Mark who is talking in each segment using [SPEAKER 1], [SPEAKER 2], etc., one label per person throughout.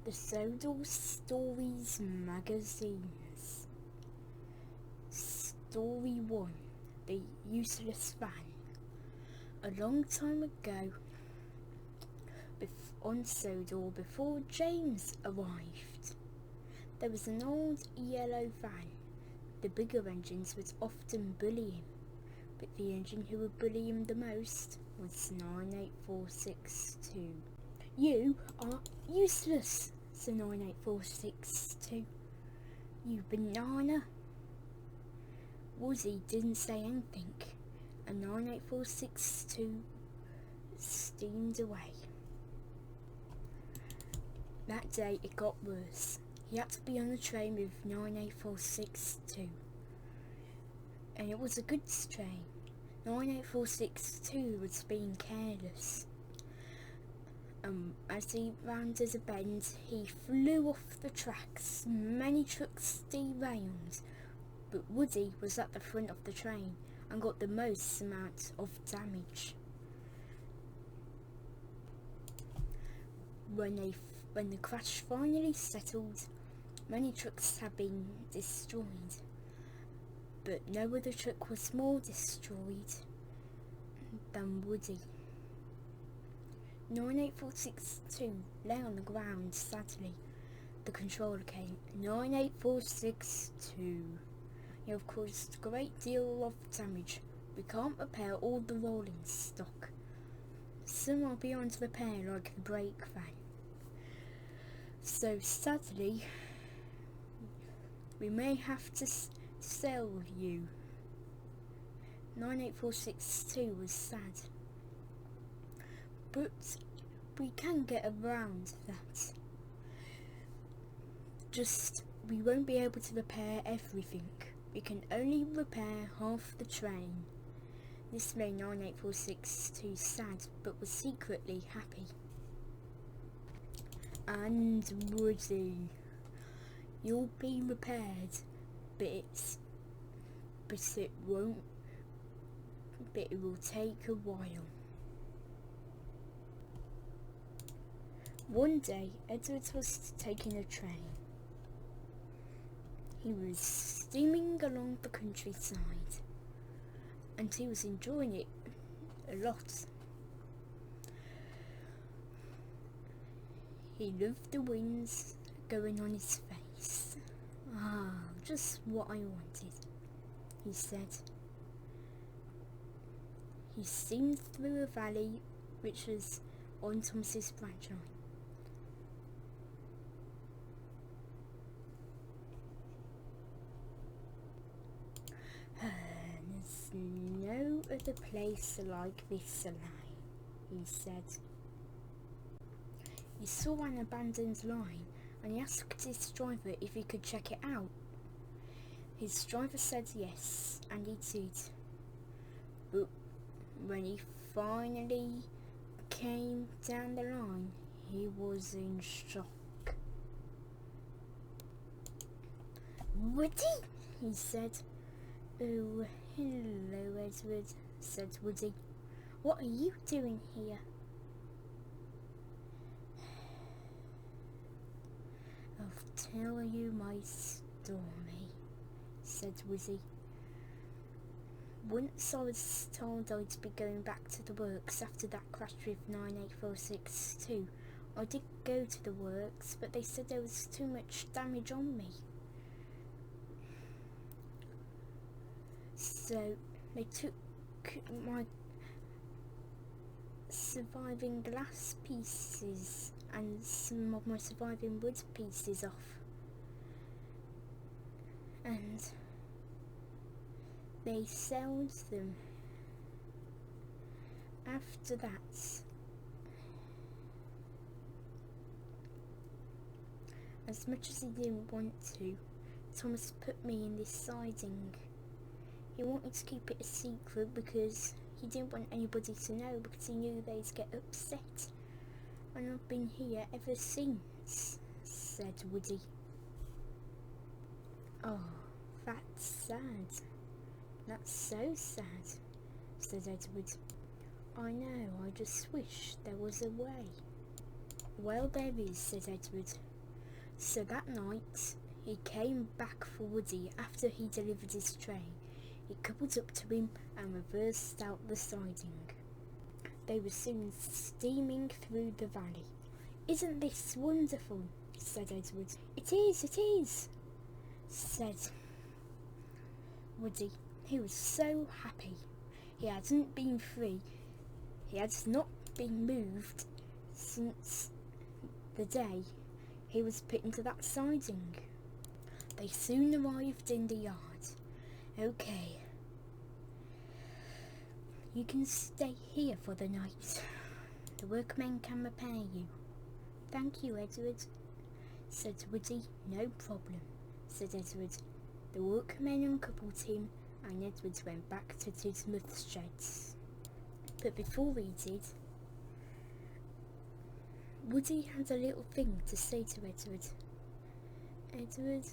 [SPEAKER 1] The Sodor Stories magazines. Story 1. The Useless Fan. A long time ago, on Sodor, before James arrived, there was an old yellow van. The bigger engines would often bully him, but the engine who would bully him the most was 98462. "You are useless," said 98462. "You banana." Woody didn't say anything, and 98462 steamed away. That day it got worse. He had to be on the train with 98462. And it was a goods train. 98462 was being careless. As he rounded a bend, he flew off the tracks. Many trucks derailed, but Woody was at the front of the train and got the most amount of damage. When the crash finally settled, many trucks had been destroyed, but no other truck was more destroyed than Woody. 98462 lay on the ground sadly. The controller came. 98462. You have caused a great deal of damage. We can't repair all the rolling stock. Some are beyond repair, like the brake van. So sadly, we may have to sell you. 98462 was sad. But we can get around that. Just, we won't be able to repair everything. We can only repair half the train. This made 98462 sad, but was secretly happy. "And Woody, you'll be repaired, but it will take a while." One day, Edward was taking a train. He was steaming along the countryside, and he was enjoying it a lot. He loved the winds going on his face. "Ah, just what I wanted," he said. He steamed through a valley which was on Thomas's branch line. "There's no other place like this line," he said. He saw an abandoned line and he asked his driver if he could check it out. His driver said yes, and he did. But when he finally came down the line, he was in shock. "Woody," he said. "Oh, hello, Edward," said Woody. "What are you doing here?" "I'll tell you my story," said Woody. "Once I was told I'd be going back to the works after that crash with 98462. I did go to the works, but they said there was too much damage on me. So they took my surviving glass pieces and some of my surviving wood pieces off, and they sold them. After that, as much as he didn't want to, Thomas put me in this siding. He wanted to keep it a secret because he didn't want anybody to know, because he knew they'd get upset. And I've been here ever since," said Woody. "Oh, that's sad. That's so sad," said Edward. "I know, I just wish there was a way." "Well, there is," said Edward. So that night, he came back for Woody after he delivered his tray. He coupled up to him and reversed out the siding. They were soon steaming through the valley. "Isn't this wonderful?" said Edward. "It is," said Woody. He was so happy. He hadn't been free. He had not been moved since the day he was put into that siding. They soon arrived in the yard. "Okay, you can stay here for the night. The workmen can repair you." "Thank you, Edward," said Woody. "No problem," said Edward. The workmen uncoupled him and Edward went back to Tismuth's sheds. But before he did, Woody had a little thing to say to Edward. "Edward,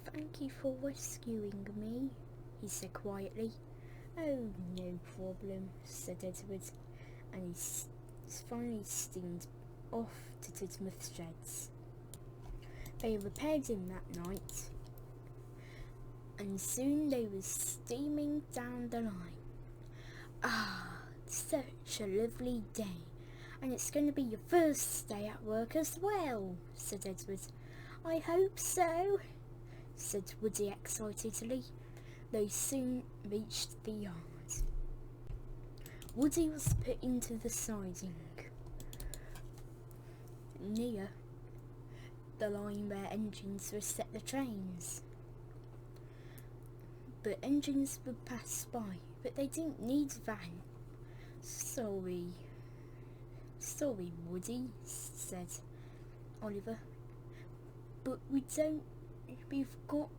[SPEAKER 1] thank you for rescuing me," he said quietly. "Oh, no problem," said Edward, and he finally steamed off to Tismuth's sheds. They repaired him that night, and soon they were steaming down the line. "Ah, such a lovely day, and it's going to be your first day at work as well," said Edward. "I hope so," said Woody excitedly. They soon reached the yard. Woody was put into the siding near the line where engines would set the trains. But engines would pass by, but they didn't need a van. Sorry, Woody," said Oliver. "But we've got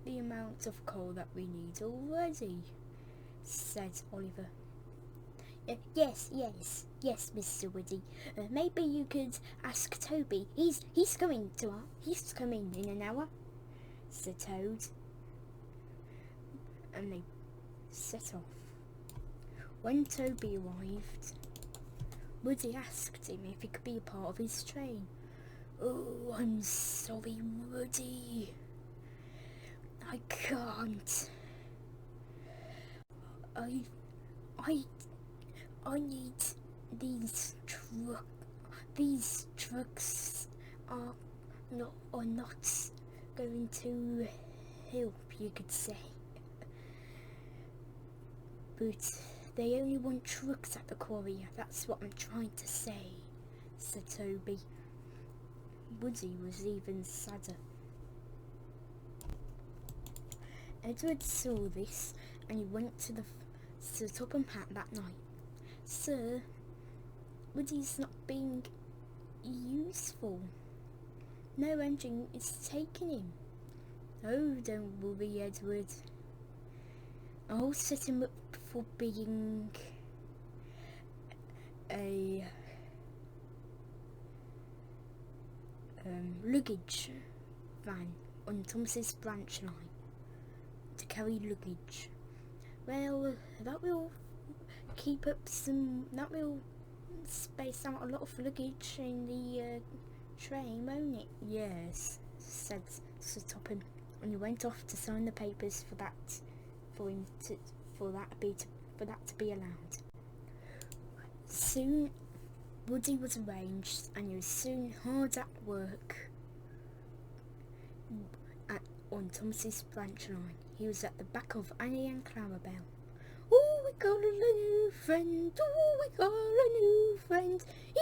[SPEAKER 1] the amount of coal that we need already," said Oliver. Yes, Mr. Woody. Maybe you could ask Toby. He's coming in an hour," said Toad. And they set off. When Toby arrived, Woody asked him if he could be a part of his train. "Oh, I'm sorry, Woody. I can't. I need these trucks are not going to help, you could say. But they only want trucks at the quarry, that's what I'm trying to say," said Toby. Woody was even sadder. Edward saw this and he went to the Topham Hatt that night. "Sir, Woody's not being useful. No engine is taking him." "Oh, don't worry, Edward. I'll set him up for being a luggage van on Thomas's branch line to carry luggage. Well, that will space out a lot of luggage in the train, won't it?" "Yes," said Sir Topham, and he went off to sign the papers for that to be allowed. Soon Woody was arranged, and he was soon hard at work on Thomas's branch line. He was at the back of Annie and Clarabelle. "Oh, we got a new friend, oh, we got a new friend. He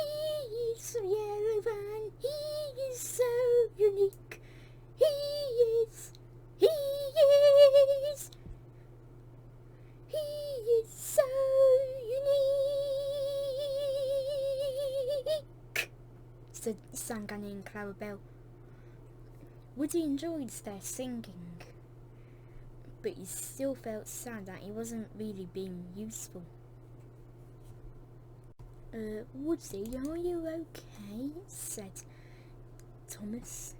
[SPEAKER 1] is a yellow van, he is so unique. He is so unique," sang Annie and Clarabelle. Woody enjoyed their singing, but he still felt sad that he wasn't really being useful. "Woody, are you okay?" said Thomas.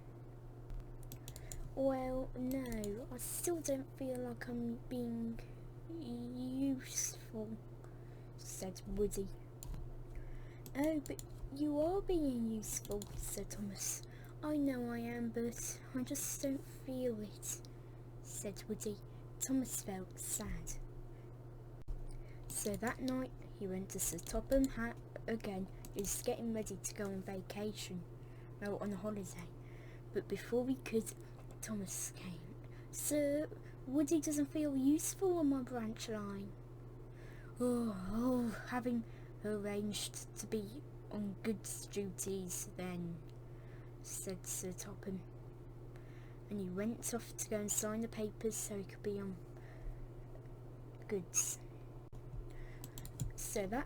[SPEAKER 1] "Well, no, I still don't feel like I'm being useful," said Woody. "Oh, but You are being useful, said Thomas. I know I am, but I just don't feel it, said Woody. Thomas felt sad. So that night he went to Sir Topham Hatt again. He was getting ready to go on vacation, well, on a holiday. But before we could, Thomas came. Sir, Woody doesn't feel useful on my branch line. Having arranged to be on goods duties then, said Sir Topham. And he went off to go and sign the papers so he could be on goods. So the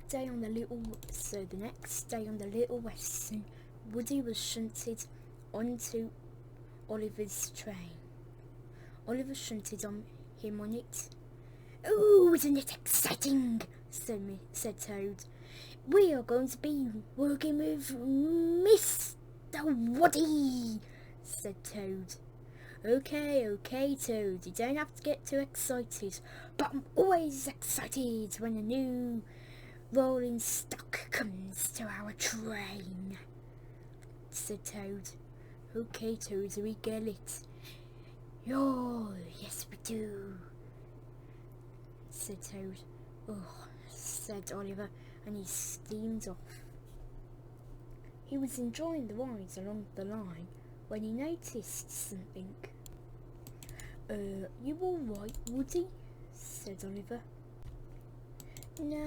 [SPEAKER 1] next day on the Little Western, Woody was shunted onto Oliver's train. Oliver shunted him on it. "Oh, isn't it exciting?" said Toad. "We are going to be working with Mr. Woody," said Toad. Okay, Toad, you don't have to get too excited, but I'm always excited when a new rolling stock comes to our train," said Toad. "Okay, Toad, we get it." "Oh, yes we do," said Toad. "Oh," said Oliver, and he steamed off. He was enjoying the ride along the line when he noticed something. You all right, Woody?" said Oliver. "No,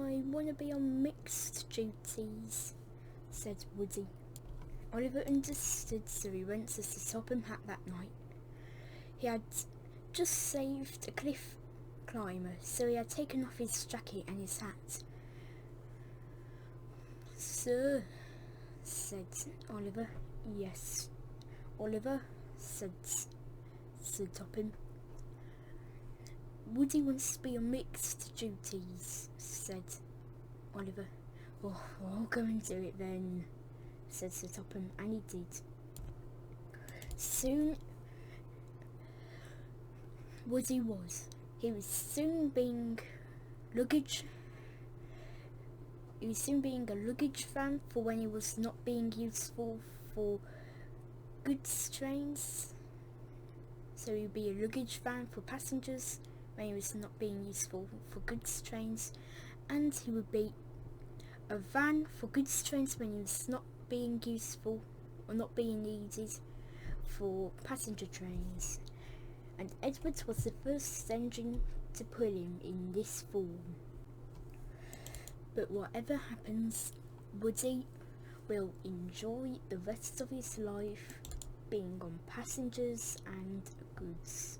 [SPEAKER 1] I want to be on mixed duties," said Woody. Oliver understood, so he went to Sir Topham Hatt that night. He had just saved a cliff climber, so he had taken off his jacket and his hat. "Sir," said Oliver. "Yes, Oliver," said Sir Topham. "Woody wants to be on mixed duties," said Oliver. "Oh, I'll go and do it then," said Sir Topham, and he did. Soon Woody was. He was soon being a luggage van for when he was not being useful for goods trains. So he would be a luggage van for passengers when he was not being useful for goods trains, and he would be a van for goods trains when he was not being useful or not being needed for passenger trains. And Edward was the first engine to put him in this form. But whatever happens, Woody will enjoy the rest of his life being on passengers and goods.